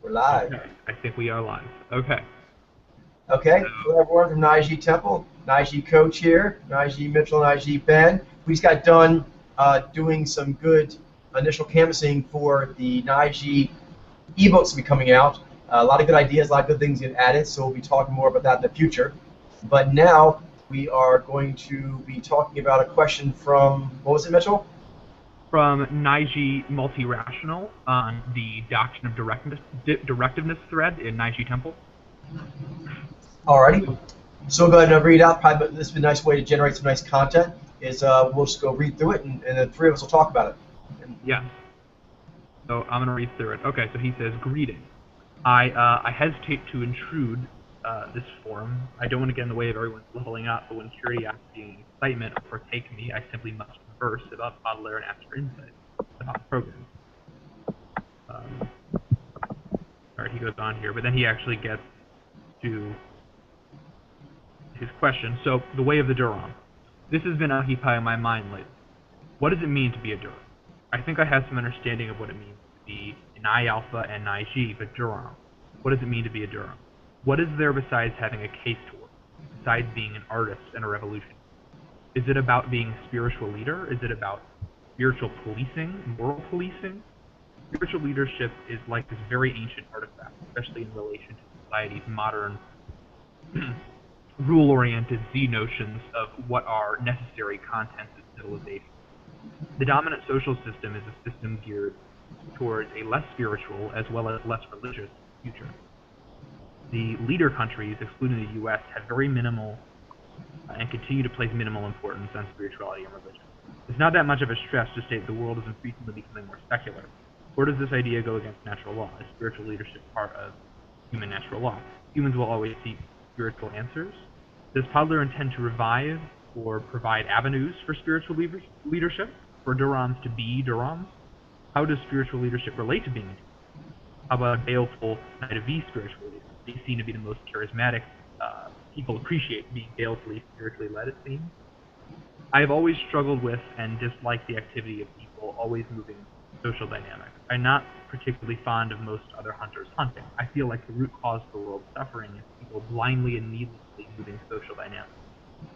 We're live. Okay, I think we are live. Okay, Okay, so hello everyone from Nai'xyy Temple. Nai'xyy Coach here, Nai'xyy Mitchell, Nai'xyy Ben. We just got done doing some good initial canvassing for the Nai'xyy ebooks to be coming out. A lot of good ideas, a lot of good things get added, so we'll be talking more about that in the future. But now we are going to be talking about a question from, what was it, Mitchell? from Nai'xyy MultiRationale on the Doctrine of Directiveness thread in Nai'xyy Temple. Alrighty. So we'll go ahead and read out. Probably this would be a nice way to generate some nice content. Is we'll just go read through it, and the three of us will talk about it. Yes. So I'm gonna read through it. Okay, so he says, "Greeting. I hesitate to intrude this forum. I don't want to get in the way of everyone's leveling up, but when curiosity and excitement overtake me, I simply must converse about Baudelaire and ask for insight about the program." Alright, he goes on here, but then he actually gets to his question. So, the way of the Dir'Rom. This has been occupying my mind lately. What does it mean to be a Dir'Rom? I think I have some understanding of what it means to be Nai'Alpha and Nai'xyy, but Dir'Rom. What does it mean to be a Dir'Rom? What is there besides having a case to work, besides being an artist and a revolution? Is it about being a spiritual leader? Is it about spiritual policing, moral policing? Spiritual leadership is like this very ancient artifact, especially in relation to society's modern rule-oriented Z-notions of what are necessary contents of civilization. The dominant social system is a system geared towards a less spiritual as well as less religious future. The leader countries, excluding the US, have very minimal and continue to place minimal importance on spirituality and religion. It's not that much of a stretch to state the world is increasingly becoming more secular. Where does this idea go against natural law? Is spiritual leadership part of human natural law? Humans will always seek spiritual answers. Does Baudelaire intend to revive or provide avenues for spiritual leadership, for Dir'Roms to be Dir'Roms? How does spiritual leadership relate to being a Dir'Rom? How about a baleful Knight of V spiritual leader? They seem to be the most charismatic. People appreciate being balefully spiritually led, it seems. I have always struggled with and disliked the activity of people always moving social dynamics. I'm not particularly fond of most other hunters hunting. I feel like the root cause of the world's suffering is people blindly and needlessly moving social dynamics.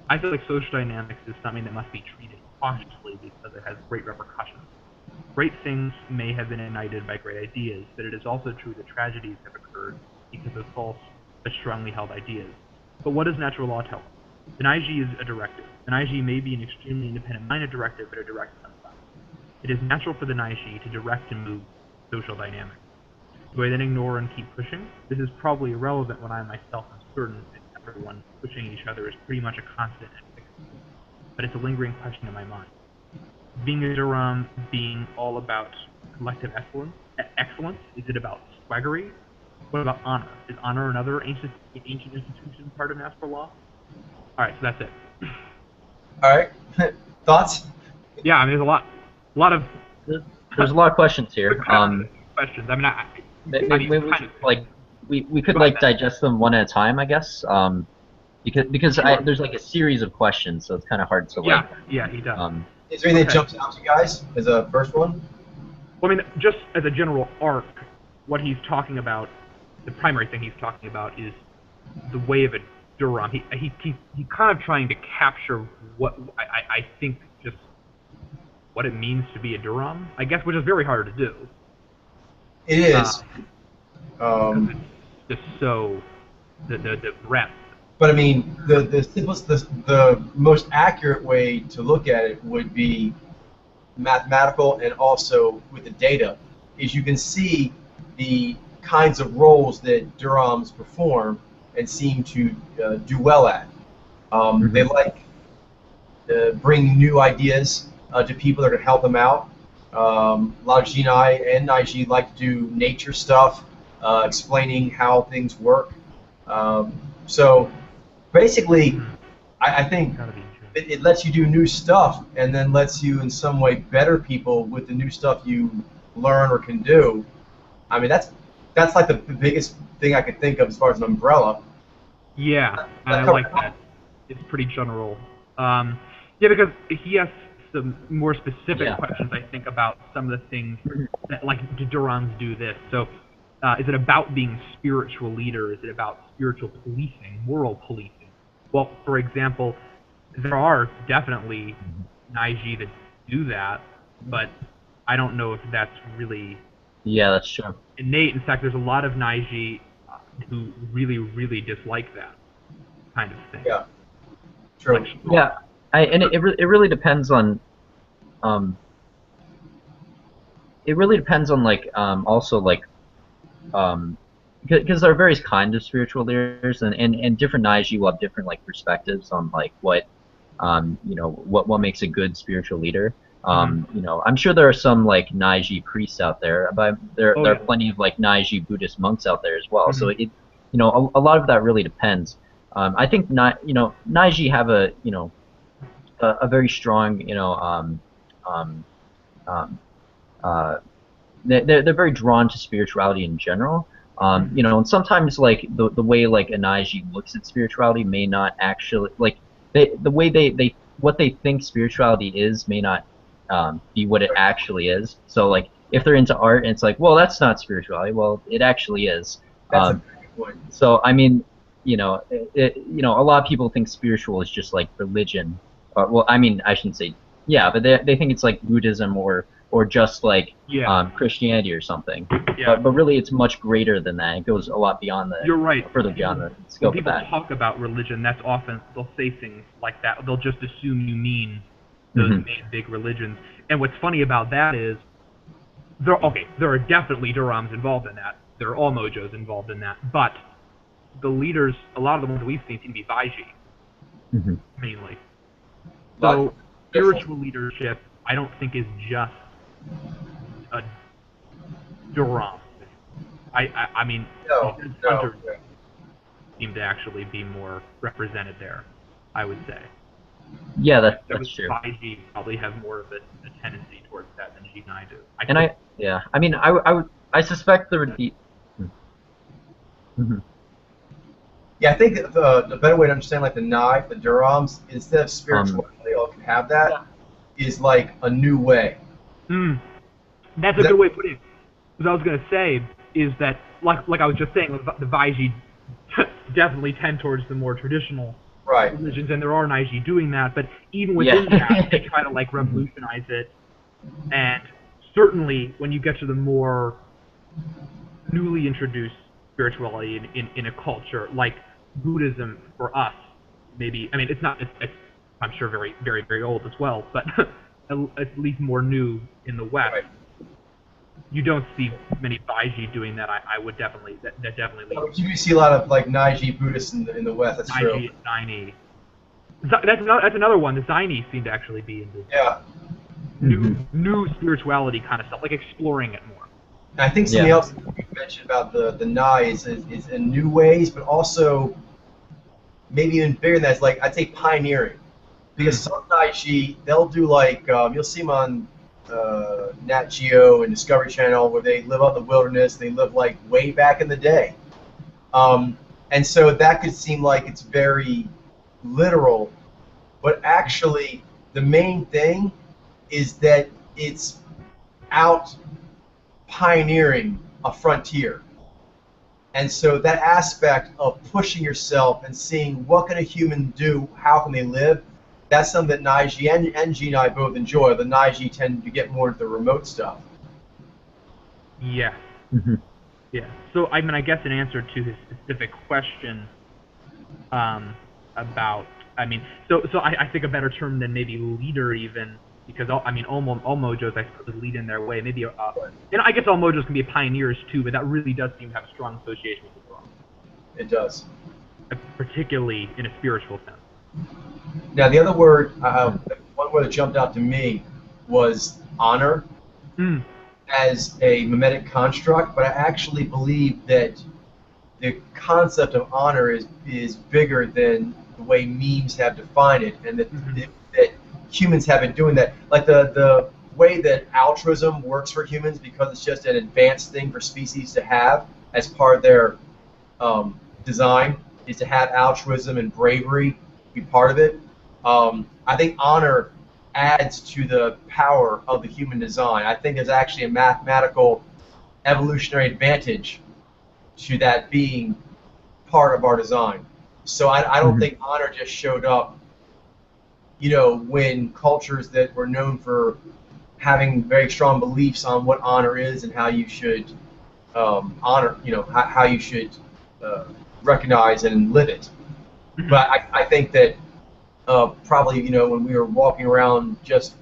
I feel like social dynamics is something that must be treated cautiously because it has great repercussions. Great things may have been ignited by great ideas, but it is also true that tragedies have occurred because of false but strongly held ideas. But what does natural law tell us? The Nai'xyy is a directive. The Nai'xyy may be an extremely independent-minded directive, but a directive nonetheless. It is natural for the Nai'xyy to direct and move social dynamics. Do I then ignore and keep pushing? This is probably irrelevant when I myself am certain that everyone pushing each other is pretty much a constant and fixed, but it's a lingering question in my mind. Being a Dir'Rom being all about collective excellence? Is it about swaggery? What about honor? Is honor another ancient institution part of natural law? All right, so that's it. All right. Thoughts? Yeah, I mean, there's a lot of There's a lot of questions here. questions. I mean, we could like digest them one at a time, I guess. Because Sure. there's like a series of questions, so it's kind of hard to like. Yeah, he does. Is there anything that jumps out to you guys as a first one? Well, I mean, just as a general arc, what he's talking about, the primary thing he's talking about is the way of a Dir'Rom. He kind of trying to capture what I think just what it means to be a Dir'Rom, I guess, which is very hard to do. It is. It's just so the breadth. But I mean, the simplest, the most accurate way to look at it would be mathematical, and also with the data, is you can see the kinds of roles that Dir'Roms perform and seem to do well at. They like bringing new ideas to people that are going to help them out. A lot of Genii and Nai'xyy like to do nature stuff, explaining how things work. So basically, I think it lets you do new stuff, and then lets you in some way better people with the new stuff you learn or can do. I mean, that's like the biggest thing I could think of as far as an umbrella. Yeah, and I like that. It's pretty general. Yeah, because he asks some more specific questions, I think, about some of the things that, like, do Dir'Roms do this? So, is it about being a spiritual leader? Is it about spiritual policing, moral policing? Well, for example, there are definitely Nai'xyy that do that, but I don't know if that's really that's true. innate. In fact, there's a lot of Nai'xyy who really, really dislike that kind of thing. Yeah. True. Like, Yeah, it really depends on like also like because there are various kinds of spiritual leaders, and different Nai'xyy will have different like perspectives on like what what makes a good spiritual leader. I'm sure there are some like Nai'xyy priests out there, but there are plenty of like Nai'xyy Buddhist monks out there as well. So it a lot of that really depends. I think Nai'xyy have a very strong they're very drawn to spirituality in general. And sometimes like the way like a Nai'xyy looks at spirituality may not actually like the way they what they think spirituality is may not be what it actually is. So like if they're into art and it's like, well, that's not spirituality. Well, it actually is. That's a good point. So I mean, a lot of people think spiritual is just like religion. Well, I mean, I shouldn't say but they think it's like Buddhism or just like Christianity or something. Yeah. But really, it's much greater than that. It goes a lot beyond the. You're right. Further beyond the scope when of that. people talk about religion, that's often they'll say things like that. They'll just assume you mean those main big religions. And what's funny about that is there are definitely Dir'Roms involved in that. There are all Mojos involved in that. But the leaders, a lot of the ones we've seen seem to be Vaiji, mainly. So spiritual leadership, I don't think is just a Dir'Rom. I mean, hunters seem to actually be more represented there, I would say. Yeah, that's true. Vaiji probably have more of a tendency towards that than Jinai do. I suspect there would be. Yeah, I think the better way to understand like the Dir'Roms, instead of spirituality, all can have that, is like a new way. That's a good way of putting it. What I was going to say is that, like I was just saying, the Vaiji definitely tend towards the more traditional religions, and there are Nai'xyy doing that, but even within that, they try to like revolutionize it. And certainly, when you get to the more newly introduced spirituality in a culture like Buddhism, for us, maybe, I mean, it's I'm sure very, very, very old as well, but at least more new in the West. Right. You don't see many Vaiji doing that. I would definitely, that definitely leads. You do see a lot of like Nai'xyy Buddhists in the West. That's true. Nai'xyy, Zaini. That's another one. The Zaini seem to actually be into new spirituality kind of stuff, like exploring it more. And I think something else you mentioned about the Nai is in new ways, but also maybe even bigger than that. It's like I'd say pioneering, because some Nai'xyy they'll do like you'll see them on Nat Geo and Discovery Channel where they live out in the wilderness. They live like way back in the day, and so that could seem like it's very literal, but actually the main thing is that it's out pioneering a frontier. And so that aspect of pushing yourself and seeing what can a human do, how can they live, that's something that Nai'xyy and Jinai both enjoy. The Nai'xyy tend to get more into the remote stuff. Yeah. Yeah. So I mean, I guess in answer to his specific question about, I mean, so I think a better term than maybe leader even, because all Mojos I suppose lead in their way. Maybe and I guess all Mojos can be pioneers too, but that really does seem to have a strong association with the Dir'Rom. It does. Particularly in a spiritual sense. Now the other word, one word that jumped out to me was honor as a mimetic construct, but I actually believe that the concept of honor is bigger than the way memes have defined it, and that humans have been doing that. Like the way that altruism works for humans, because it's just an advanced thing for species to have as part of their design, is to have altruism and bravery be part of it. I think honor adds to the power of the human design. I think there's actually a mathematical evolutionary advantage to that being part of our design. So I don't think honor just showed up, you know, when cultures that were known for having very strong beliefs on what honor is and how you should honor, you know, how you should recognize and live it. But I think that probably, you know, when we were walking around just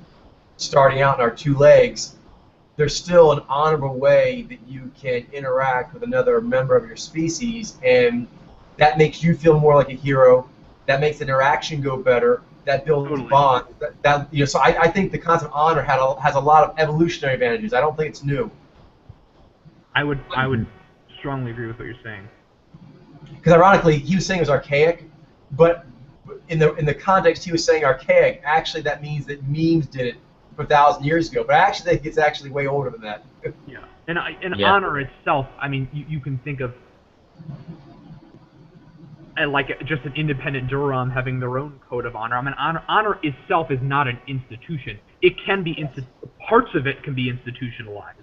starting out in our two legs, there's still an honorable way that you can interact with another member of your species, and that makes you feel more like a hero. That makes the interaction go better. That builds bond. That you know, so I think the concept of honor has a lot of evolutionary advantages. I don't think it's new. I would strongly agree with what you're saying. Because ironically, he was saying it was archaic, but in the context he was saying archaic, actually that means that memes did it for 1,000 years ago. But I actually think it's actually way older than that. Yeah, and honor itself, I mean, you can think of like just an independent Dir'Rom having their own code of honor. I mean, honor itself is not an institution. It can be parts of it can be institutionalized,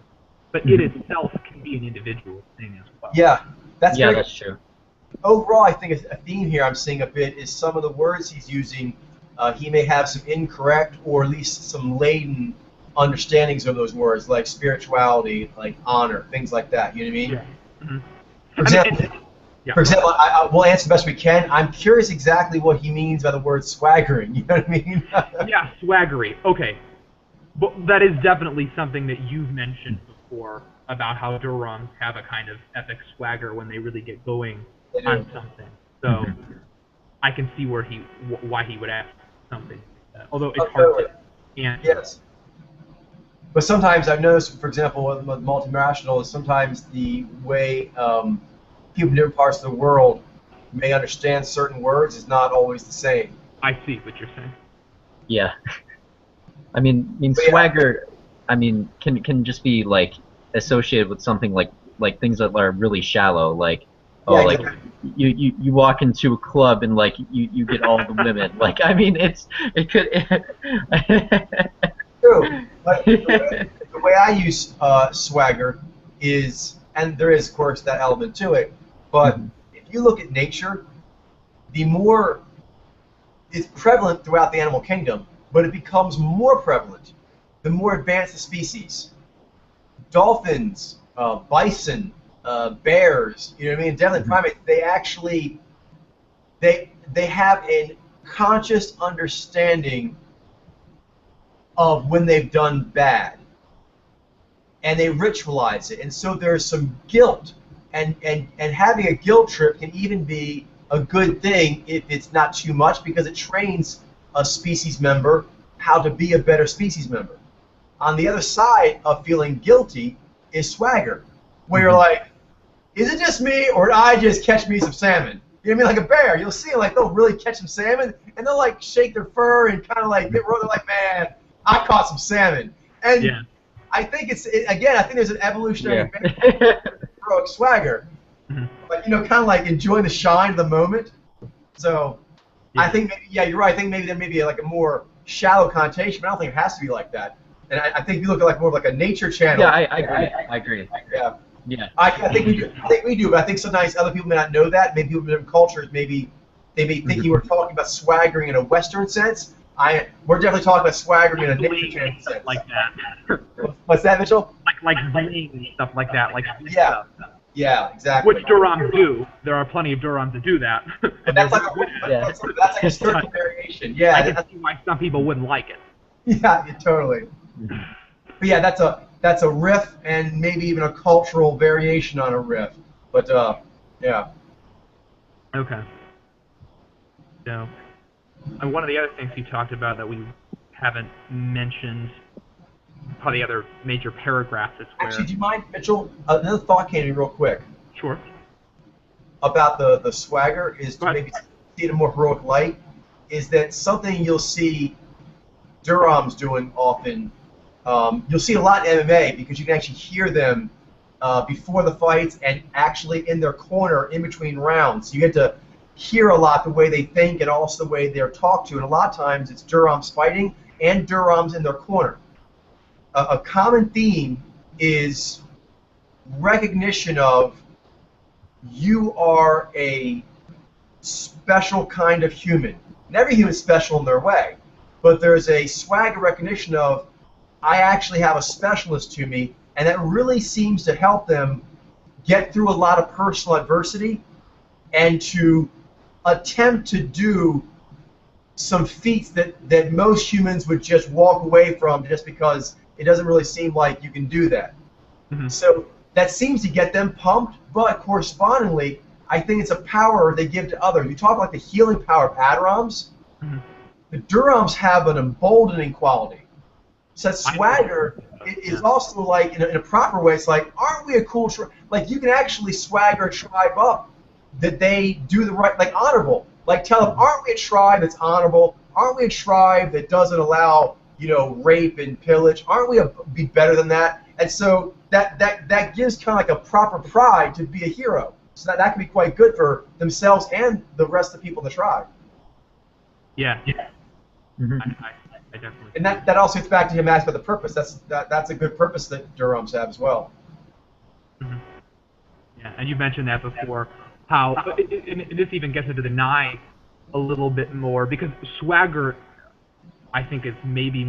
but it itself can be an individual thing as well. Yeah, that's true. Overall, I think a theme here I'm seeing a bit is some of the words he's using. He may have some incorrect or at least some laden understandings of those words, like spirituality, like honor, things like that. You know what I mean? Yeah. Mm-hmm. For example, we'll answer the best we can. I'm curious exactly what he means by the word swaggering. You know what I mean? Yeah, swaggery. Okay. But that is definitely something that you've mentioned before about how Dir'Roms have a kind of epic swagger when they really get going on something. So I can see why he would ask something like that. Although it's hard to answer. Yes. But sometimes I've noticed, for example, with MultiRationale, is sometimes the way people in different parts of the world may understand certain words is not always the same. I see what you're saying. Yeah. I mean, swagger, I mean, can just be like associated with something like things that are really shallow, like you walk into a club and like you get all the women. Like, I mean, it could. True. But the way I use swagger is, and there is of course that element to it, but if you look at nature, the more it's prevalent throughout the animal kingdom, but it becomes more prevalent the more advanced the species. Dolphins, bison, bears, you know what I mean, definitely primates, they actually they have a conscious understanding of when they've done bad, and they ritualize it, and so there's some guilt, and having a guilt trip can even be a good thing if it's not too much, because it trains a species member how to be a better species member. On the other side of feeling guilty is swagger, where you're like, is it just me, or did I just catch me some salmon? You know what I mean? Like a bear, you'll see like they'll really catch some salmon, and they'll like shake their fur and kind of like get rolled. They're like, man, I caught some salmon. And I think again, I think there's an evolutionary advantage to heroic swagger, but you know, kind of like enjoying the shine of the moment. So I think maybe, you're right. I think maybe there may be like a more shallow connotation, but I don't think it has to be like that. And I think you look at like more of like a nature channel. Yeah, I agree. Yeah. I think we do. I think we do, but I think sometimes other people may not know that. Maybe people in different cultures, maybe they may think you were talking about swaggering in a Western sense. We're definitely talking about swaggering in a nature channel sense. Like that. What's that, Mitchell? Like bling and stuff like that. Like stuff. Yeah, exactly. Which Dir'Roms do. There are plenty of Dir'Roms that do that. And that's like a certain variation. Yeah. I can see why some people wouldn't like it. Yeah, totally. But yeah, that's a riff, and maybe even a cultural variation on a riff. But yeah. Okay. So, and one of the other things he talked about that we haven't mentioned, probably the other major paragraph is where... Actually, do you mind, Mitchell? Another thought came to me real quick. Sure. About the swagger is to maybe see it in a more heroic light, is that something you'll see Dir'Roms doing often. You'll see a lot in MMA because you can actually hear them before the fights and actually in their corner in between rounds. So you get to hear a lot the way they think and also the way they're talked to. And a lot of times it's Dir'Roms fighting and Dir'Roms in their corner. A common theme is recognition of you are a special kind of human. And every human is special in their way, but there's a swagger recognition of, I actually have a specialness to me, and that really seems to help them get through a lot of personal adversity and to attempt to do some feats that most humans would just walk away from just because it doesn't really seem like you can do that. Mm-hmm. So that seems to get them pumped, but correspondingly, I think it's a power they give to others. You talk about the healing power of Adroms. Mm-hmm. The Dir'Roms have an emboldening quality. So that swagger is also like, in a proper way, it's like, aren't we a cool tribe? Like, you can actually swagger a tribe up that they do the right, like honorable. Like, tell them, aren't we a tribe that's honorable? Aren't we a tribe that doesn't allow, rape and pillage? Aren't we be better than that? And so that gives kind of like a proper pride to be a hero. So that can be quite good for themselves and the rest of the people in the tribe. Yeah. Mm-hmm. I definitely. And that also gets back to him asking about the purpose. That's a good purpose that Dir'Roms have as well. Mm-hmm. Yeah, and you mentioned that before. How and this even gets into the Nai'xyy a little bit more, because swagger, I think, is maybe,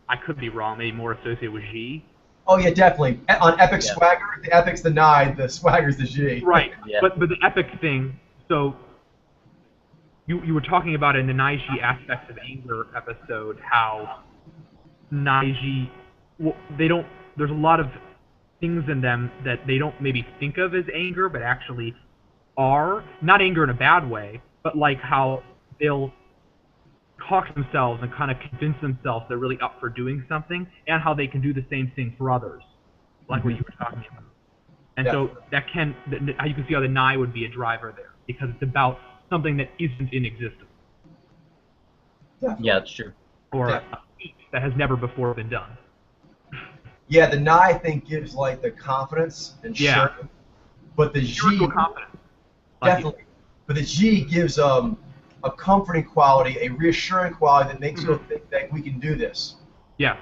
I could be wrong, maybe more associated with G. Oh yeah, definitely. On epic swagger, the epic's the Nai'xyy, the swagger's the G. Right. Yeah. But the epic thing. So you were talking about in the Nai'xyy aspects of anger episode how Nai'xyy, well, they don't. There's a lot of things in them that they don't maybe think of as anger, but actually are. Not anger in a bad way, but like how they'll talk themselves and kind of convince themselves they're really up for doing something, and how they can do the same thing for others, like what you were talking about. And so that can, how you can see how the Nai'xyy would be a driver there, because it's about something that isn't in existence. Yeah, that's true. Or a feat that has never before been done. Yeah, the Nai'xyy, I think, gives like the confidence and strength, but the G confidence. definitely. But the G gives a comforting quality, a reassuring quality that makes you think that we can do this. Yeah.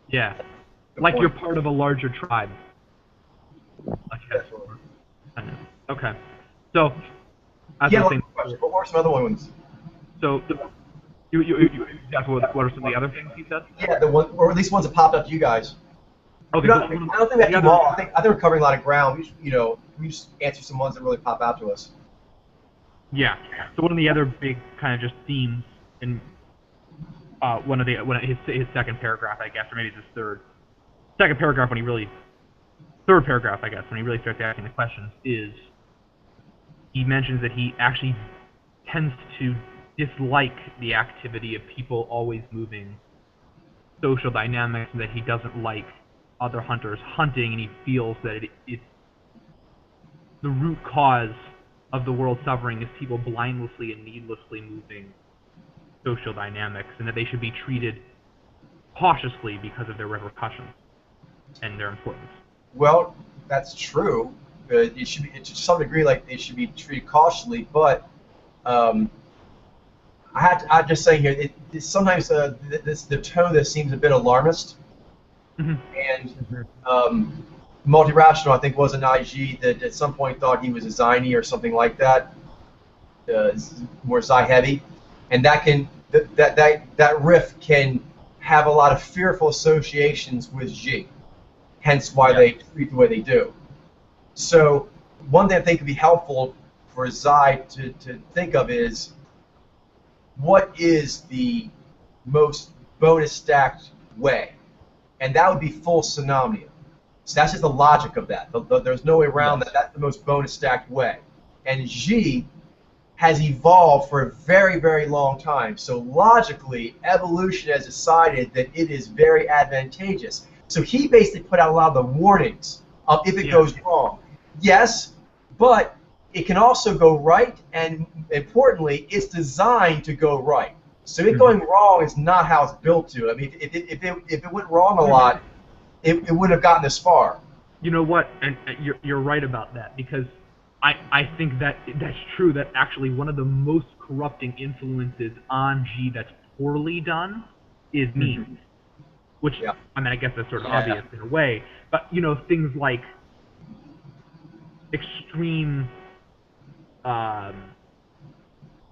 Yeah. Good Like point. you're part of a larger tribe. I know. Okay. So, as Yeah, I was saying, what were some other ones? so what are some of the other things you said? Yeah, the one, or at least ones that popped up to you guys. Okay. I don't think we have to do all. I think we're covering a lot of ground. We just answer some ones that really pop out to us. Yeah. So one of the other big kind of just themes in his second paragraph, I guess, or maybe it's his third paragraph when he really starts asking the questions, is he mentions that he actually tends to dislike the activity of people always moving, social dynamics, and that he doesn't like other hunters hunting, and he feels that it's the root cause of the world suffering is people blindlessly and needlessly moving social dynamics, and that they should be treated cautiously because of their repercussions and their importance. Well, that's true. It should be, to some degree, like they should be treated cautiously. But I'm just saying here, sometimes the tone that seems a bit alarmist. And MultiRationale, I think, was a Nai'xyy that at some point thought he was a Ziny or something like that, more Xi heavy, and that riff can have a lot of fearful associations with G, hence why they treat the way they do. So one thing I think would be helpful for Xi to think of is, what is the most bonus stacked way? And that would be full Phenomena. So that's just the logic of that. There's no way around that. That's the most bonus stacked way. And G has evolved for a very, very long time. So logically, evolution has decided that it is very advantageous. So he basically put out a lot of the warnings of if it goes wrong. Yes, but it can also go right, and importantly, it's designed to go right. So it going wrong is not how it's built to. I mean, if it went wrong a lot, it wouldn't have gotten this far. You know what? And you're right about that, because I think that's true. That actually one of the most corrupting influences on G that's poorly done is memes. Which, I mean, I guess that's sort of obvious in a way. But, things like extreme,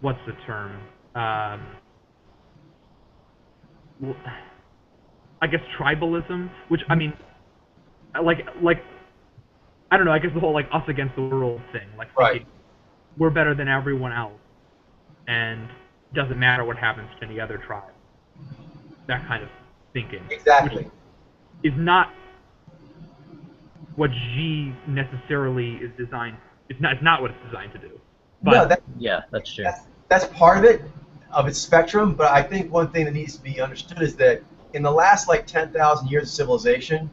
what's the term? Well, I guess tribalism, which I mean, like I don't know. I guess the whole like us against the world thing, like thinking we're better than everyone else, and doesn't matter what happens to any other tribe. That kind of thinking. Exactly. Which is not what G necessarily is designed. It's not what it's designed to do. But No, yeah, that's true. That's part of it, of its spectrum. But I think one thing that needs to be understood is that in the last like 10,000 years of civilization,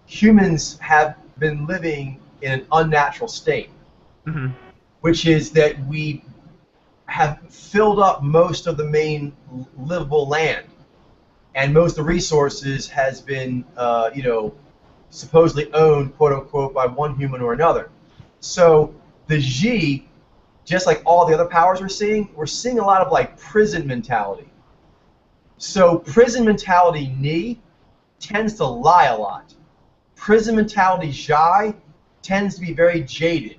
humans have been living in an unnatural state, which is that we have filled up most of the main livable land, and most of the resources has been, you know, supposedly owned, quote unquote, by one human or another. So the G, just like all the other powers we're seeing a lot of like prison mentality. So prison mentality Nai'xyy tends to lie a lot. Prison mentality Nai'xyy tends to be very jaded.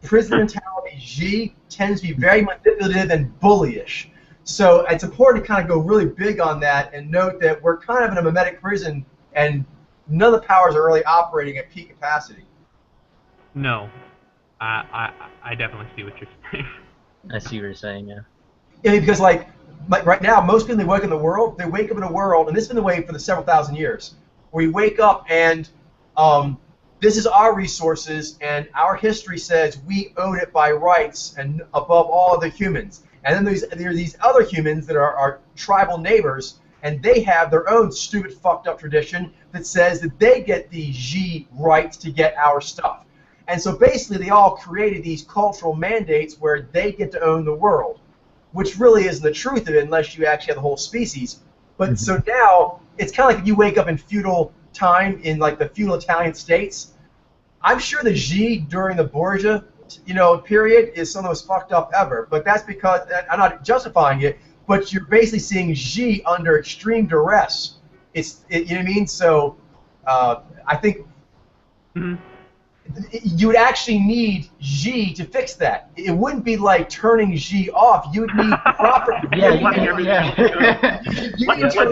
Prison mentality G tends to be very manipulative and bullyish. So it's important to kind of go really big on that and note that we're kind of in a mimetic prison, and none of the powers are really operating at peak capacity. No, I definitely see what you're saying. I see what you're saying, yeah. Yeah, because like right now, most people they wake up in a world, and this has been the way for the several thousand years, where we wake up and this is our resources, and our history says we own it by rights and above all other humans. And then there are these other humans that are our tribal neighbors, and they have their own stupid, fucked up tradition that says that they get the G rights to get our stuff. And so basically they all created these cultural mandates where they get to own the world, which really isn't the truth of it unless you actually have the whole species. But so now it's kind of like if you wake up in feudal time in like the feudal Italian states. I'm sure the G during the Borgia, you know, period is some of the most fucked up ever. But that's because I'm not justifying it. But you're basically seeing G under extreme duress. You know what I mean? So I think you would actually need G to fix that. It wouldn't be like turning G off. You would need proper. Let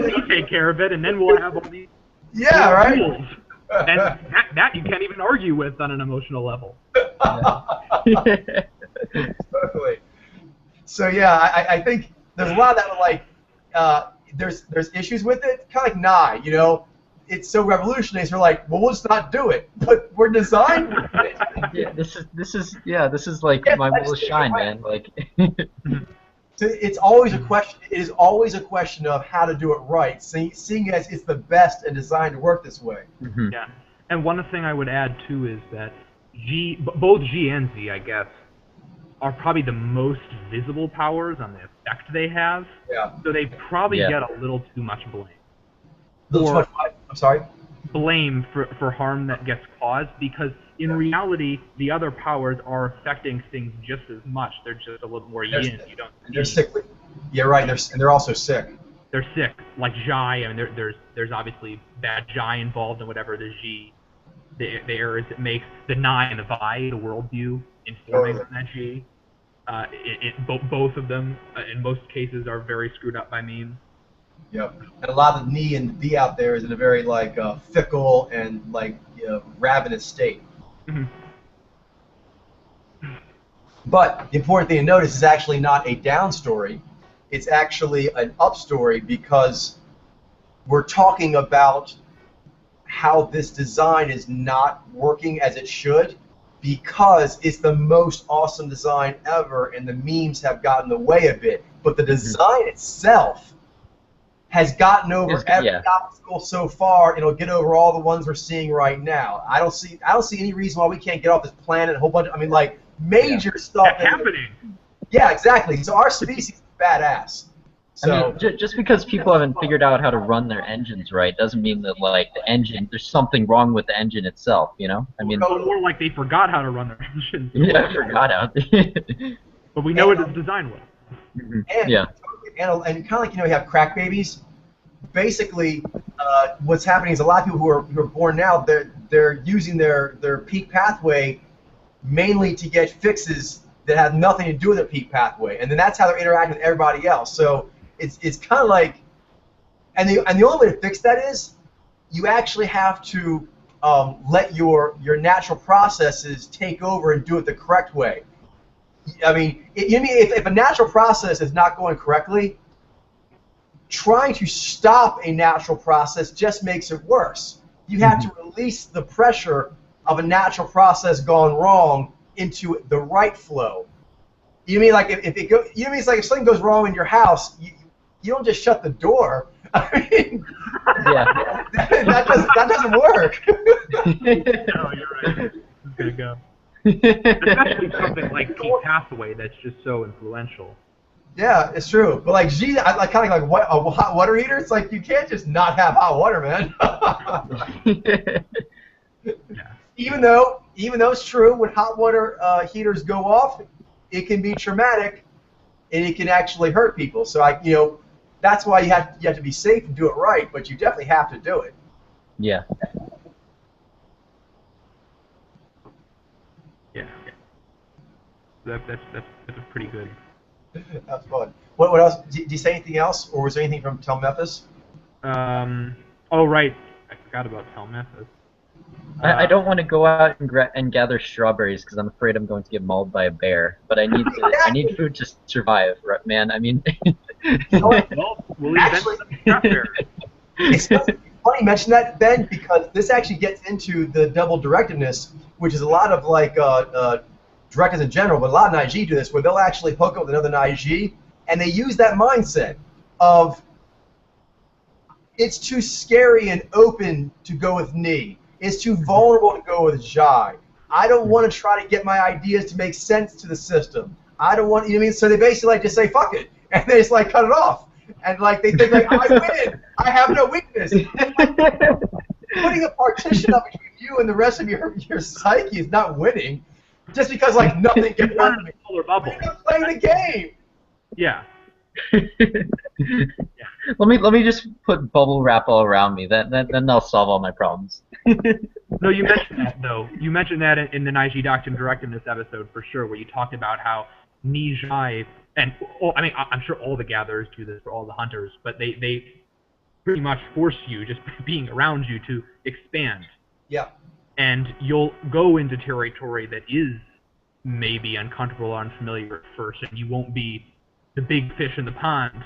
me take care of it, and then we'll have all these. Yeah, right. Rules. And that you can't even argue with on an emotional level. Totally. So yeah, I think there's a lot of that. Like, there's issues with it. Kind of like Nai'xyy, you know, it's so revolutionary. So we're like, well, we'll just not do it. But we're designed for it. Yeah, this is like my will shine, man. Like. So it's always a question. It is always a question of how to do it right. Seeing as it's the best and designed to work this way. Yeah, and one thing I would add too is that both G and Z, I guess, are probably the most visible powers on the effect they have. Yeah. So they probably get a little too much blame. I'm sorry. Blame for harm that gets caused, because in reality the other powers are affecting things just as much. They're just a little more yin. They're sickly. Yeah, right. They're also sick. They're sick, like Nai'xyy. I mean, there's obviously bad Nai'xyy involved in whatever the G, the errors it makes. The Nai'xyy and the Vi, the worldview informing that G. Both of them, in most cases, are very screwed up by memes. Yep. And a lot of the Nai'xyy and V out there is in a very like fickle and like ravenous state. But the important thing to notice is actually not a down story. It's actually an up story, because we're talking about how this design is not working as it should, because it's the most awesome design ever and the memes have gotten in the way a bit. But the design itself has gotten over every obstacle so far, and it'll get over all the ones we're seeing right now. I don't see any reason why we can't get off this planet. A whole bunch. I mean, like major stuff. That's happening. Yeah, exactly. So our species is badass. So I mean, just because people haven't figured out how to run their engines right doesn't mean that like the engine, there's something wrong with the engine itself. You know? I mean, more like they forgot how to run their engines. Yeah, I forgot how. But we know it is designed with. And kind of like, you know, you have crack babies. Basically, what's happening is a lot of people who are born now, they're using their peak pathway mainly to get fixes that have nothing to do with their peak pathway, and then that's how they're interacting with everybody else. So it's kind of like, and the only way to fix that is you actually have to let your natural processes take over and do it the correct way. I mean, if a natural process is not going correctly, trying to stop a natural process just makes it worse. You have to release the pressure of a natural process gone wrong into the right flow. You mean like if it go? You mean it's like if something goes wrong in your house, you don't just shut the door. I mean, Yeah. that doesn't work. No, you're right. It's gonna go. Especially something like peak pathway that's just so influential. Yeah, it's true. But like, gee, I kind of like what a hot water heater. It's like you can't just not have hot water, man. Yeah. Even though it's true, when hot water heaters go off, it can be traumatic, and it can actually hurt people. So that's why you have to be safe and do it right. But you definitely have to do it. Yeah. Yeah. That's a pretty good. That's fun. What else? Did you say anything else, or was there anything from Telmethus? Oh right, I forgot about Telmethus. I don't want to go out and gather strawberries because I'm afraid I'm going to get mauled by a bear. But I need food to survive, right, man. I mean. Well, we'll Actually, it's funny you mention that, Ben, because this actually gets into the double directiveness, which is a lot of like directives in general, but a lot of Nai'xyy do this, where they'll actually hook up with another Nai'xyy, and they use that mindset of it's too scary and open to go with Ni. It's too vulnerable to go with Zhai. I don't want to try to get my ideas to make sense to the system. I don't want, you know what I mean? So they basically like just say, fuck it. And they just like cut it off. And like they think like, I win. I have no weakness. Putting a partition up between you and the rest of your psyche is not winning. Just because like nothing gets done to me. Polar bubble. You're playing the game. Yeah. Let me just put bubble wrap all around me. Then I'll solve all my problems. No, you mentioned that though. You mentioned that in the Nai'xyy Doctrine Directiveness episode for sure, where you talked about how Nai'xyy and I mean I'm sure all the gatherers do this for all the hunters, but they pretty much force you, just being around you, to expand. Yeah. And you'll go into territory that is maybe uncomfortable or unfamiliar at first, and you won't be the big fish in the pond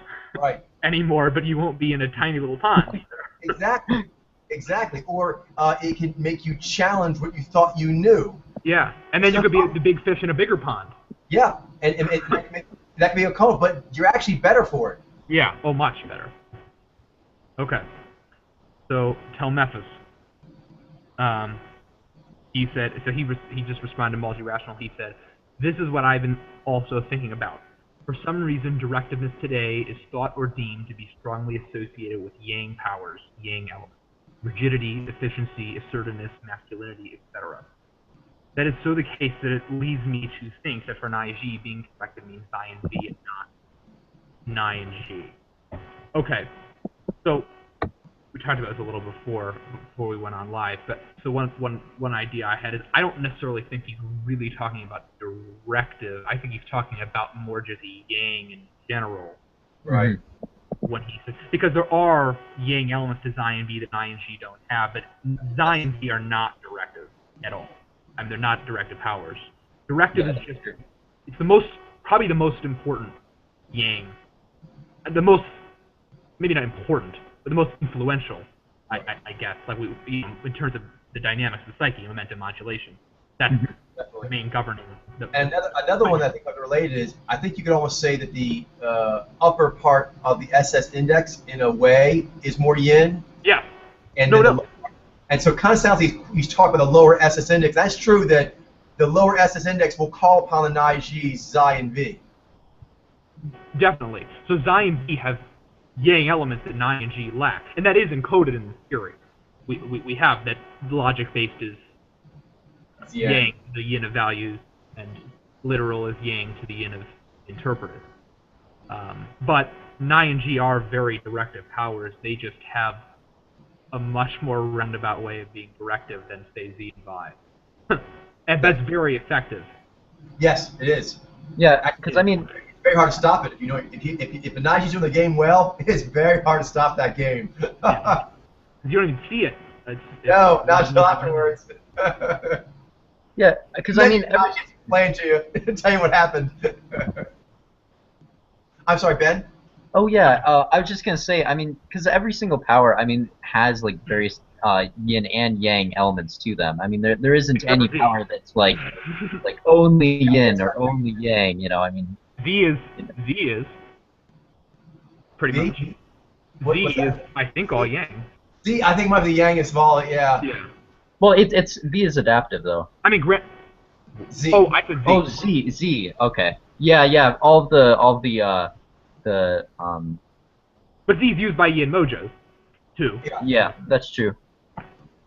anymore, but you won't be in a tiny little pond either. Exactly. Or it can make you challenge what you thought you knew. Yeah, and then you could be the big fish in a bigger pond. Yeah, and that can be a code, but you're actually better for it. Yeah, oh, much better. Okay. So, Telmethus. He said, so he just responded to MultiRationale. He said, this is what I've been also thinking about. For some reason, directiveness today is thought or deemed to be strongly associated with yang powers, yang elements, rigidity, efficiency, assertiveness, masculinity, etc. That is so the case that it leads me to think that for Nai'xyy, being directed means Zion V and not Nai'xyy. Okay, so we talked about this a little before we went on live, but so one idea I had is I don't necessarily think he's really talking about directive. I think he's talking about more just yang in general. Right. When he says, because there are yang elements to Zion V that Nai'xyy don't have, but Zion V are not directive at all. I mean, they're not directive powers. Directive is just, it's probably the most important yang. The most, maybe not important, but the most influential, I guess, like in terms of the dynamics of the psyche, momentum modulation. That's the main governing. And another one that I think is related is, I think you could almost say that the upper part of the SS index, in a way, is more yin. Yeah. And and so kind of sounds like he's talking about the lower SS index. That's true that the lower SS index will call upon the Nai'xyy Zion V. Definitely. So Zion V have yang elements that Nai'xyy lack, and that is encoded in the theory. We have that logic-based is yang, the yin of values, and literal is yang to the yin of interpretive. But Nai'xyy are very directive powers. They just have a much more roundabout way of being directive than, say, Z and Vi. And that's very effective. Yes, it is. Yeah, because I mean, it's very hard to stop it. If the Nai'xy's doing the game well, it's very hard to stop that game. Yeah. You don't even see it. No, not until afterwards. yeah, because I mean, explain to you, tell you what happened. I'm sorry, Ben. oh yeah, I was just gonna say, I mean, because every single power, I mean, has like various yin and yang elements to them. I mean, there isn't any power that's like only yin or only yang. You know, I mean. Z is pretty much. Z is, I think, all yang. Z, I think might be the yang is small. Yeah. Yeah. Well, it's V is adaptive though. I mean, Z. Oh, I said Z. Oh, Z. Okay. Yeah. All the But Z is used by yin mojos, too. Yeah, that's true.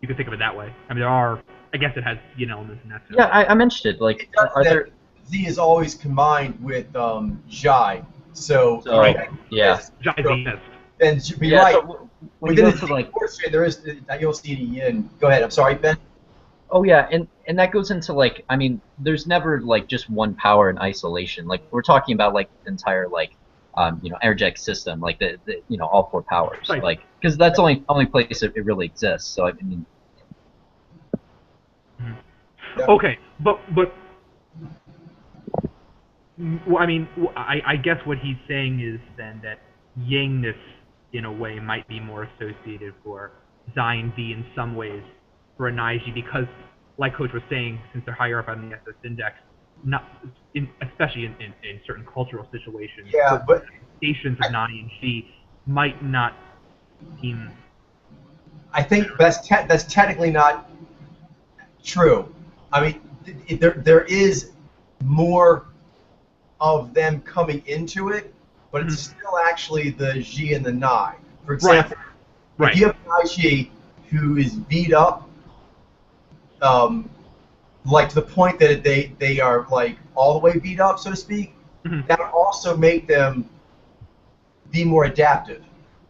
You can think of it that way. I mean, there are. I guess it has yin elements in that. Yeah, I mentioned it. Like, are there? Z is always combined with Zhai. So yeah. Zhai then you're yeah, right. So when within you the go to, like, there is you don't see any yin. Go ahead. I'm sorry, Ben. Oh yeah, and that goes into like, I mean, there's never like just one power in isolation. Like we're talking about like the entire like energetic system, like the all four powers, right. Like because that's the only place it really exists. So I mean. Yeah. Okay, but well, I mean, I guess what he's saying is then that yangness in a way might be more associated for Zai and V in some ways for a Nai'xyy because, like Coach was saying, since they're higher up on the SS index, especially in certain cultural situations, but stations of Nai and Xi might not seem. I think that's technically not true. I mean, there is more of them coming into it, but it's still actually the Xi and the Nai. For example, if you have a Nai'xyy who is beat up, like to the point that they are like all the way beat up, so to speak, that would also make them be more adaptive.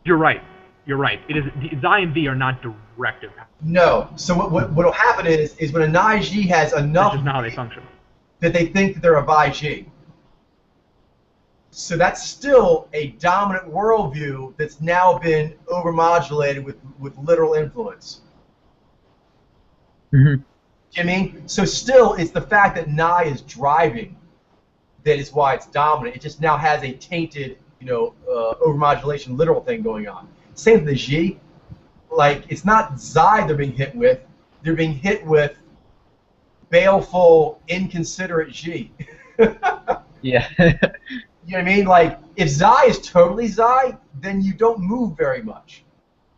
You're right. It is Zai and V are not directive. No. So what will happen is when a Nai'xyy has enough, that's just not how they function, that they think that they're a Bai-Xi. So that's still a dominant worldview that's now been overmodulated with literal influence. Mm-hmm. Do you know what I mean? So still, it's the fact that Nai is driving that is why it's dominant. It just now has a tainted, overmodulation literal thing going on. Same with the Xi. Like, it's not Zai they're being hit with. They're being hit with baleful, inconsiderate Xi. Yeah. You know what I mean? Like, if Zai is totally Zai, then you don't move very much.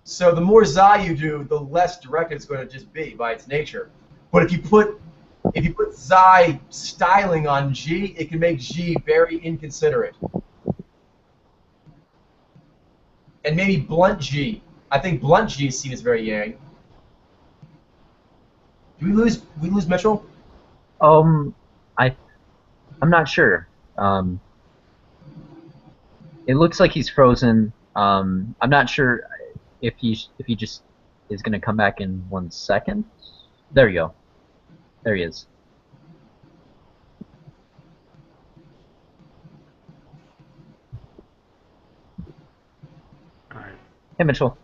So the more Zai you do, the less direct it's going to just be by its nature. But if you put Zai styling on Xi, it can make Xi very inconsiderate. And maybe blunt Xi. I think blunt Xi is seen as very yang. Do we lose Mitchell? I'm not sure. It looks like he's frozen. I'm not sure if he just is gonna come back in 1 second. There you go. There he is. All right. Hey Mitchell.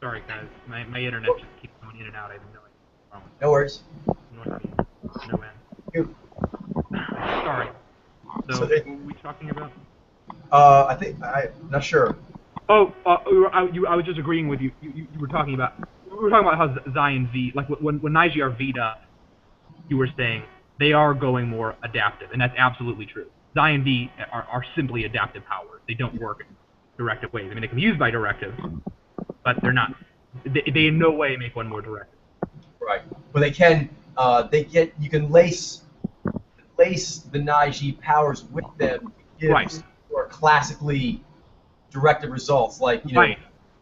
Sorry guys, my internet just keeps going in and out. I have no idea. No worries. No end. Sorry. So what were we talking about? I'm not sure. Oh, I was just agreeing with you. You were talking about. We were talking about how Zai and V, like when Nai'xyy are V'd up, you were saying they are going more adaptive, and that's absolutely true. Zai and V are simply adaptive powers. They don't work in directive ways. I mean, they can be used by directive, but they're not. They in no way make one more directive. Right, but they can. You can lace the Nai'xyy powers with them to give more classically directive results, like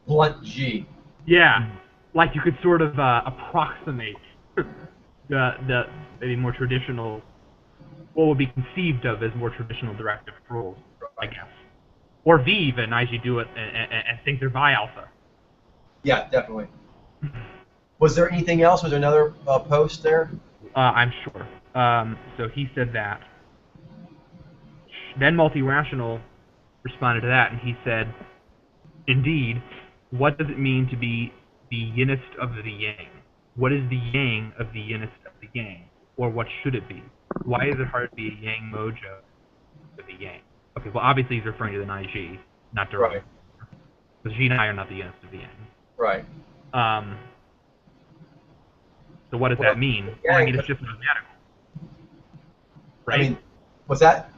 blunt G. Yeah, like you could sort of approximate the maybe more traditional, what would be conceived of as more traditional directive rules, I guess. Or V even, Nai'xyy do it and think they're Vi alpha. Yeah, definitely. Was there anything else? Was there another post there? I'm sure. So he said that. Then MultiRationale responded to that, and he said, indeed, what does it mean to be the yinist of the yang? What is the yang of the yinist of the yang? Or what should it be? Why is it hard to be a yang mojo of the yang? Okay, well, obviously he's referring to the Nai'xyy, not Dir'Rom. Right. Because Xi and I are not the yinist of the yang. Right. So what does that mean? Well, I mean, it's just mathematical. Right? I mean, what's that?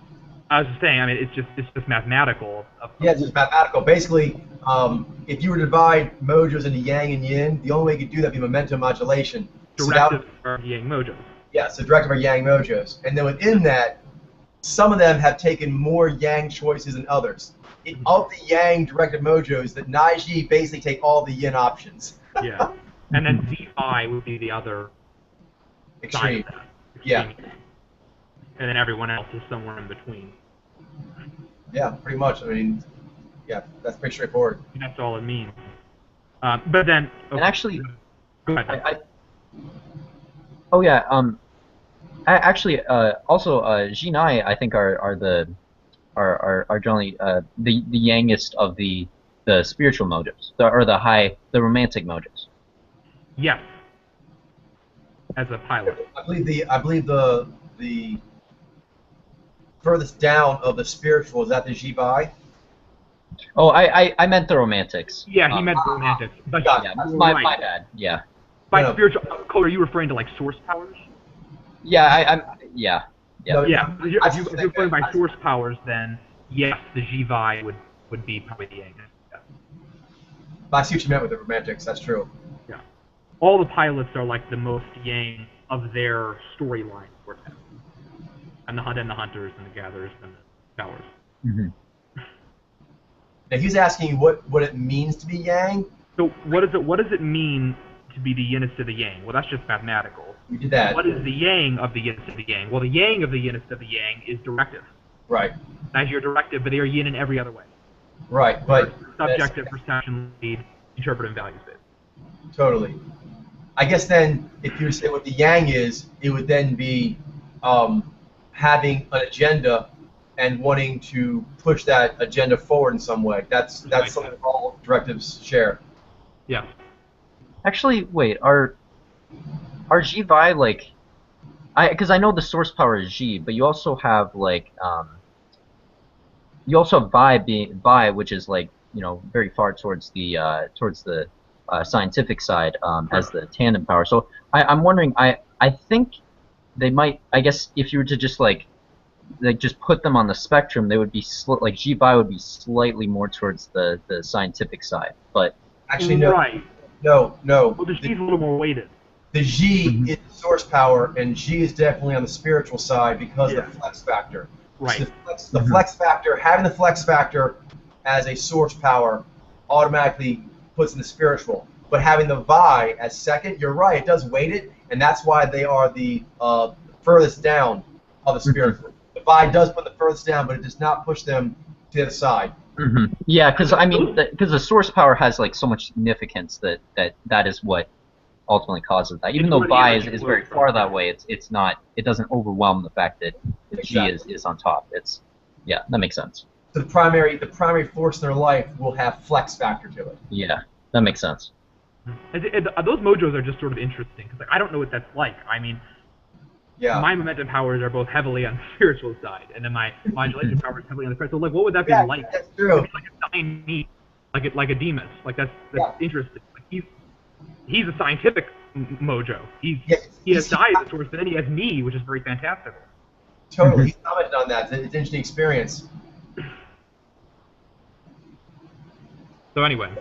I was just saying, I mean, it's just mathematical. Yeah, it's just mathematical. Basically, if you were to divide mojos into yang and yin, the only way you could do that would be momentum modulation. Directives are yang mojos. Yes, the directive are yang mojos. And then within that, some of them have taken more yang choices than others. Of the yang directive mojos, the Nai'xyy basically take all the yin options. Yeah. And then Zi would be the other Extreme. side of that. Yeah. Extreme. And then everyone else is somewhere in between. Yeah, pretty much. I mean, yeah, that's pretty straightforward. And that's all it means. But then, okay. And actually, go ahead. Oh yeah. Actually, also, Xi and I think are generally the yangest of the spiritual mojos, or the romantic mojos. Yes. As a pilot. I believe the furthest down of the spiritual is that the Jibai. Oh, I meant the romantics. Yeah, he meant the romantics. But yeah, that's my bad. Yeah. By spiritual code, are you referring to like source powers? Yeah, yeah. No, Yeah. If you're referring by source powers, then yes, the Jibai would be probably the yang. Yeah. I see what you meant with the romantics. That's true. Yeah. All the pilots are like the most yang of their storyline. And the hunters and the gatherers and the scholars. Mm-hmm. Now he's asking you what it means to be yang. So what does it mean to be the yinist of the yang? Well, that's just mathematical. We did that. What is the yang of the yinist of the yang? Well, the yang of the yinist of the yang is directive. Right. As you're directive, but they are yin in every other way. Right, but Subjective, perception, lead, interpretive, values based. Totally. I guess then, if you say what the yang is, it would then be having an agenda and wanting to push that agenda forward in some way. That's something all directives share. Yeah. Actually, wait, are Jibai like? Because I know the source power is Ji, but you also have like you also have Bai, which is like very far towards the scientific side as the tandem power. So I'm wondering, I think they might, I guess if you were to just just put them on the spectrum, they would be like Jibai would be slightly more towards the scientific side, but actually no. Right. No. Well, the Ji's a little more weighted. The Ji is the source power, and Ji is definitely on the spiritual side because of the flex factor. Right. So the flex factor, having the flex factor as a source power, automatically puts in the spiritual. But having the Vi as second, you're right, it does weight it, and that's why they are the furthest down of the spiritual. The Vi does put the furthest down, but it does not push them to the other side. Mm-hmm. Yeah, because I mean, because the source power has like so much significance that is what ultimately causes that. Even though Vi is very far that way, it's not. It doesn't overwhelm the fact that G is on top. Yeah, that makes sense. So the primary force in their life will have flex factor to it. Yeah, that makes sense. Those mojos are just sort of interesting because I don't know what that's like. I mean, my momentum powers are both heavily on the spiritual side, and then my modulation power is heavily on the spiritual. So like, what would that be like? That's true. Like a Chinese, like a Demas. Like that's interesting. Like he's a scientific mojo. He has Zai as a source, but then he has me, which is very fantastical. Totally, he commented on that. It's an interesting experience. So anyway.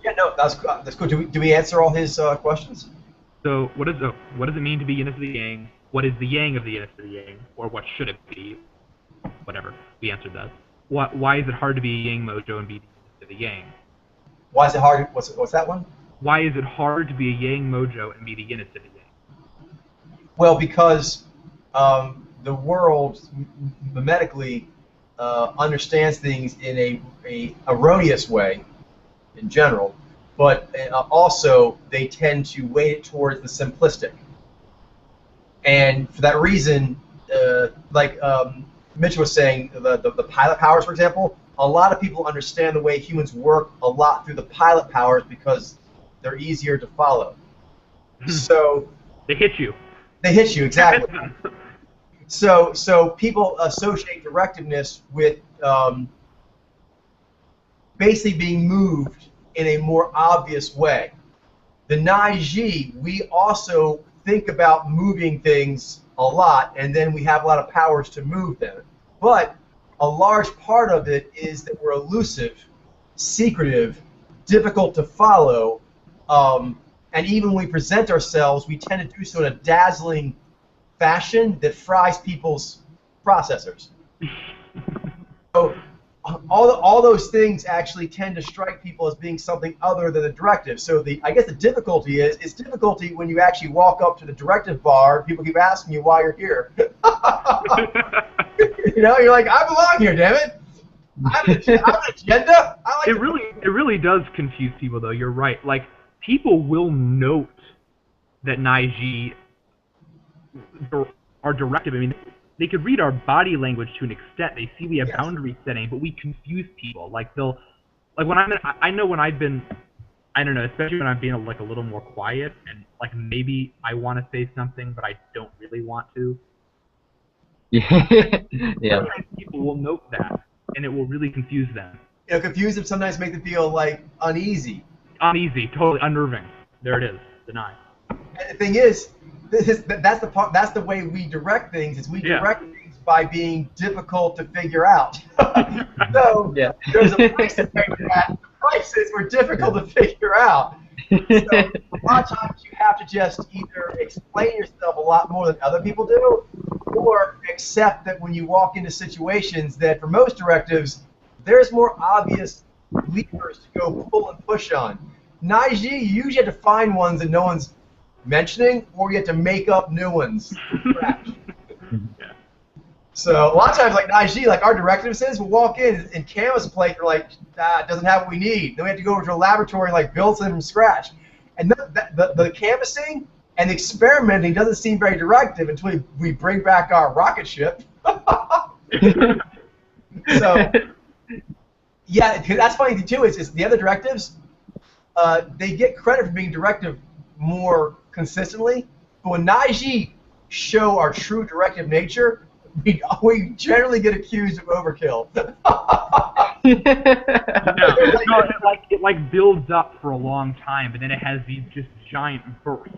Yeah, no, that's cool. Do we answer all his questions? So what does it mean to be yin of the yang? What is the yang of the yin of the yang, or what should it be? Whatever. We answered that. Why is it hard to be a yang mojo and be yin of the yang? Why is it hard? What's that one? Why is it hard to be a yang mojo and be the yin of the yang? Well, because the world mimetically understands things in a erroneous way in general, but also they tend to weight it towards the simplistic. And for that reason, like Mitch was saying, the pilot powers, for example, a lot of people understand the way humans work a lot through the pilot powers because they're easier to follow. So they hit you. They hit you, exactly. So people associate directiveness with basically being moved in a more obvious way. The Nai'xyy, we also think about moving things a lot, and then we have a lot of powers to move them. But a large part of it is that we're elusive, secretive, difficult to follow, and even when we present ourselves, we tend to do so in a dazzling fashion that fries people's processors. So all those things actually tend to strike people as being something other than a directive. So I guess the difficulty is, it's difficulty when you actually walk up to the directive bar, people keep asking you why you're here. You know, you're like, I belong here, damn it. I'm an agenda. It really does confuse people, though. You're right. Like, people will note that Nai'xyy are directive. I mean, they could read our body language to an extent. They see we have boundary setting, but we confuse people. Like I know when I've been, I don't know, especially when I'm being like a little more quiet and like maybe I want to say something, but I don't really want to. Yeah. Sometimes people will note that, and it will really confuse them. You know, confuse them, sometimes make them feel like uneasy. Uneasy, totally unnerving. There it is. Deny. And the thing is, that's the way we direct things. Is we direct things by being difficult to figure out. So there's a price to pay for that. The price is we're difficult to figure out. So a lot of times you have to just either explain yourself a lot more than other people do, or accept that when you walk into situations that for most directives, there's more obvious levers to go pull and push on. Nai'xyy, you usually have to find ones that no one's mentioning, or you have to make up new ones from scratch. So a lot of times, like Nai'xyy, like our directive says, we'll walk in and canvas plate, they're like, it doesn't have what we need. Then we have to go over to a laboratory and like build something from scratch. And the canvassing and the experimenting doesn't seem very directive until we bring back our rocket ship. So yeah, that's funny too. Is the other directives, they get credit for being directive more consistently, but when Nai'xyy show our true directive nature, we generally get accused of overkill. It like builds up for a long time, but then it has these just giant bursts.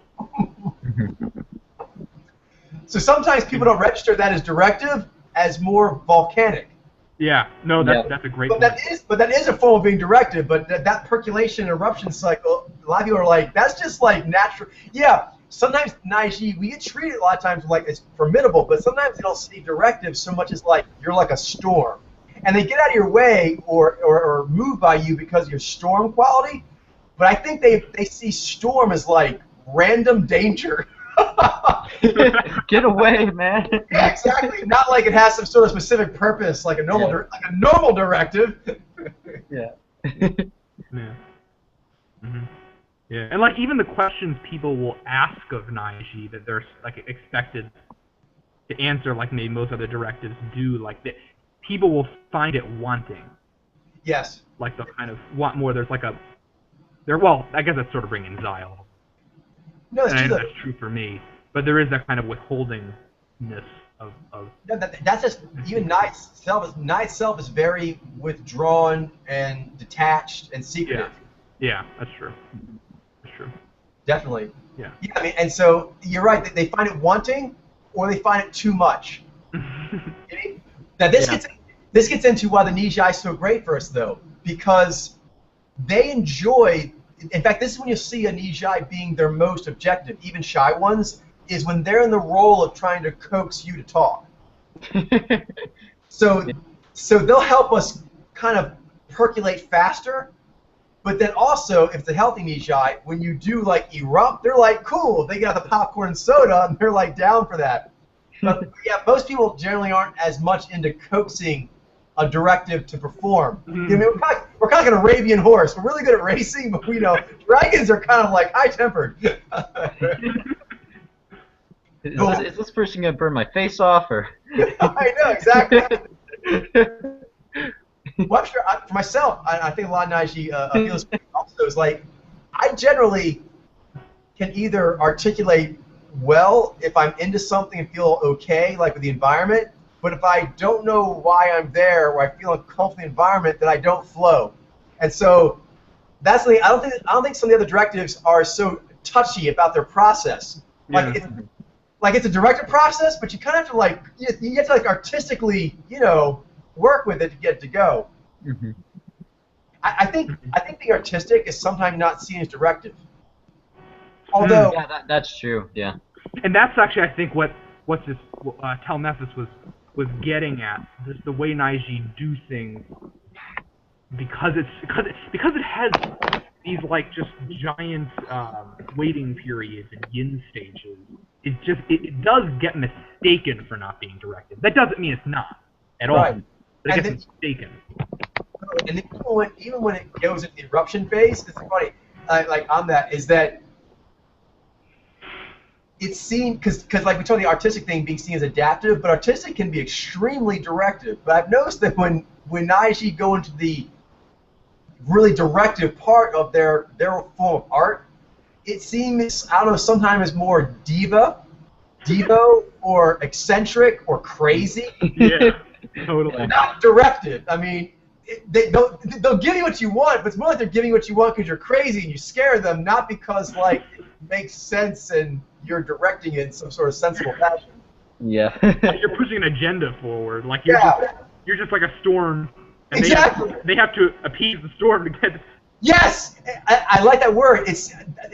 So sometimes people don't register that as directive, as more volcanic. Yeah, no, that's a great point. But that is a form of being directive, but that percolation eruption cycle, a lot of people are like, that's just like natural. Yeah, sometimes Nai'xyy, we get treated a lot of times like it's formidable, but sometimes they don't see directive so much as like you're like a storm. And they get out of your way or move by you because of your storm quality, but I think they see storm as like random danger. Get away, man. Yeah, exactly. Not like it has some sort of specific purpose, like a normal, like a normal directive. Yeah. Yeah. Mm-hmm. Yeah, and like even the questions people will ask of Nai'xyy that they're like expected to answer, like maybe most other directives do, like people will find it wanting. Yes. Like they'll kind of want more. There's like well, I guess that's sort of bringing Nai'xyy a little. No, it's true. That's true for me, but there is that kind of withholdingness of. No, that's just even Nai'xyy itself is very withdrawn and detached and secretive. Yeah, that's true. That's true. Definitely. Yeah. Yeah, I mean, and so you're right. They find it wanting, or they find it too much. Now this gets into why the Nai'xyy is so great for us, though, because they enjoy. In fact, this is when you see a Nai'xyy being their most objective, even shy ones, is when they're in the role of trying to coax you to talk. So they'll help us kind of percolate faster, but then also, if it's a healthy Nai'xyy, when you do like erupt, they're like, cool, they got the popcorn and soda, and they're like down for that. But yeah, most people generally aren't as much into coaxing a directive to perform. I mean, we're kind of like an Arabian horse. We're really good at racing, but we know dragons are kind of like high-tempered. Is this person gonna burn my face off or? I know exactly. Well, I'm sure for myself, I think a lot of Nai'xyy feels also is like I generally can either articulate well if I'm into something and feel okay, like with the environment, but if I don't know why I'm there or I feel uncomfortable in the environment, then I don't flow. And so that's the thing. I don't think some of the other directives are so touchy about their process. Like it's a directive process, but you kind of have to you have to artistically work with it to get it to go. Mm-hmm. I think being artistic is sometimes not seen as directive. Although that's true. Yeah. And that's actually I think what Telmethus was getting at. Just the way Nai'xyy do things, because it has these just giant waiting periods and yin stages. It does get mistaken for not being directive. That doesn't mean it's not at all. Right. But it gets mistaken. And even when it goes into the eruption phase, it's funny. On that is that it's seen because like we told the artistic thing being seen as adaptive, but artistic can be extremely directive. But I've noticed that when Nai'xyy go into the really directive part of their form of art, it seems, I don't know, sometimes more devo or eccentric or crazy. Yeah, totally. Not directive. I mean, they'll give you what you want, but it's more like they're giving you what you want because you're crazy and you scare them, not because it makes sense and you're directing it in some sort of sensible fashion. Yeah. You're pushing an agenda forward. You're just like a storm. And exactly. They have to appease the storm to get. Yes, I like that word. It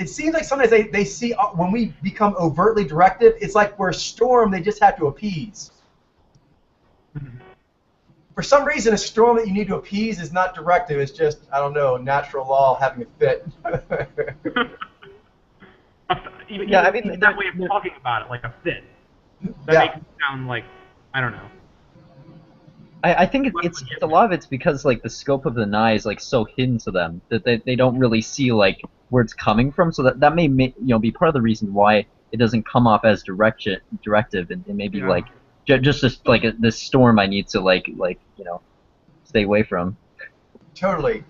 seems like sometimes they see when we become overtly directive, it's like we're a storm they just have to appease. Mm-hmm. For some reason, a storm that you need to appease is not directive. It's just, I don't know, natural law having a fit. I mean that way of talking about it, like a fit. That makes it sound like, I don't know. I think it's a lot of it's because the scope of the Nai'xyy is so hidden to them that they don't really see where it's coming from. So that may be part of the reason why it doesn't come off as directive and maybe just this storm I need to stay away from. Totally.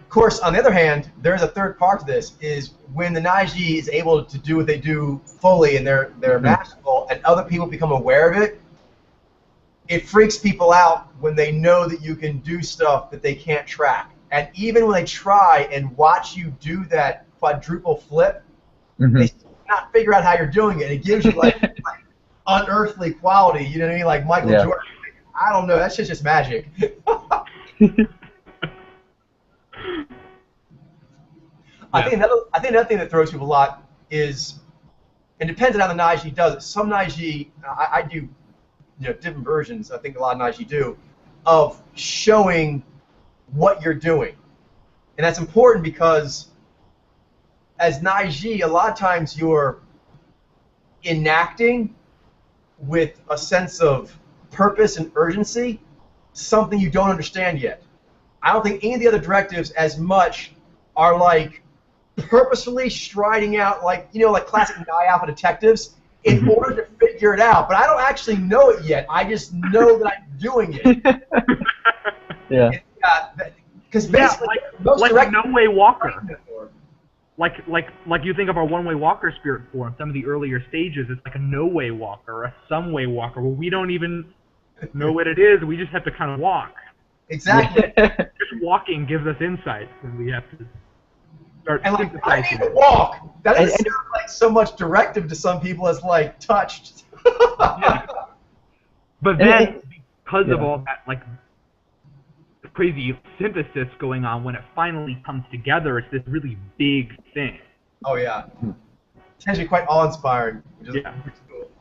Of course, on the other hand, there's a third part to this, is when the Nai'xyy is able to do what they do fully and they're masterful and other people become aware of it, it freaks people out when they know that you can do stuff that they can't track. And even when they try and watch you do that quadruple flip, they still cannot figure out how you're doing it. It gives you unearthly quality, you know what I mean? Like Michael Jordan. I don't know, that's just magic. I think another thing that throws people a lot is, and depends on how the Nai'xyy does it. Some Nai'xyy, I do different versions, I think a lot of Nai'xyy do, of showing what you're doing. And that's important because as Nai'xyy, a lot of times you're enacting with a sense of purpose and urgency something you don't understand yet. I don't think any of the other directives as much are purposefully striding out like classic Alpha detectives in order to figure it out. But I don't actually know it yet. I just know that I'm doing it. Yeah. Because basically, like No Way Walker. Like you think of our One Way Walker spirit form, some of the earlier stages, it's like a No Way Walker or a Some Way Walker, where we don't even know what it is. We just have to kind of walk. Exactly. Just walking gives us insights, and we have to start synthesizing. I need to walk. That doesn't sound like so much directive to some people as touched. Yeah. But then, because of all that crazy synthesis going on, when it finally comes together, it's this really big thing. Oh yeah. It's actually quite awe-inspiring. Which is pretty cool.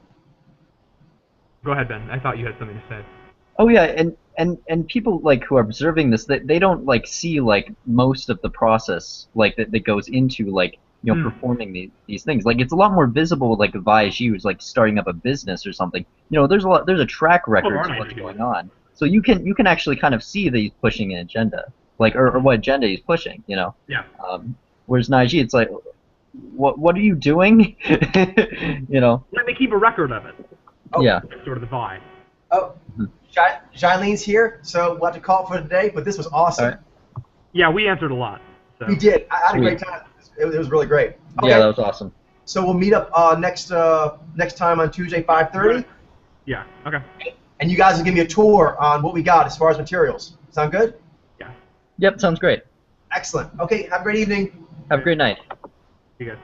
Go ahead, Ben. I thought you had something to say. Oh yeah, and people who are observing this, they don't see most of the process that goes into performing these things. It's a lot more visible with a Nai'xyy who's starting up a business or something. There's a track record of what's going on. So you can actually kind of see that he's pushing an agenda, or what agenda he's pushing, Yeah. Whereas Nai'xyy, it's what are you doing? You know. Let me keep a record of it. Oh. Yeah. That's sort of the vibe. Oh, Jailene's here, so we'll have to call it for today. But this was awesome. All right. Yeah, we answered a lot. So. We did. I had a great Sweet. time. It was really great. Okay. Yeah, that was awesome. So we'll meet up next time on Tuesday, 5:30. Yeah. Okay. And you guys will give me a tour on what we got as far as materials. Sound good? Yeah. Yep, sounds great. Excellent. Okay, have a great evening. Have a great night. You guys.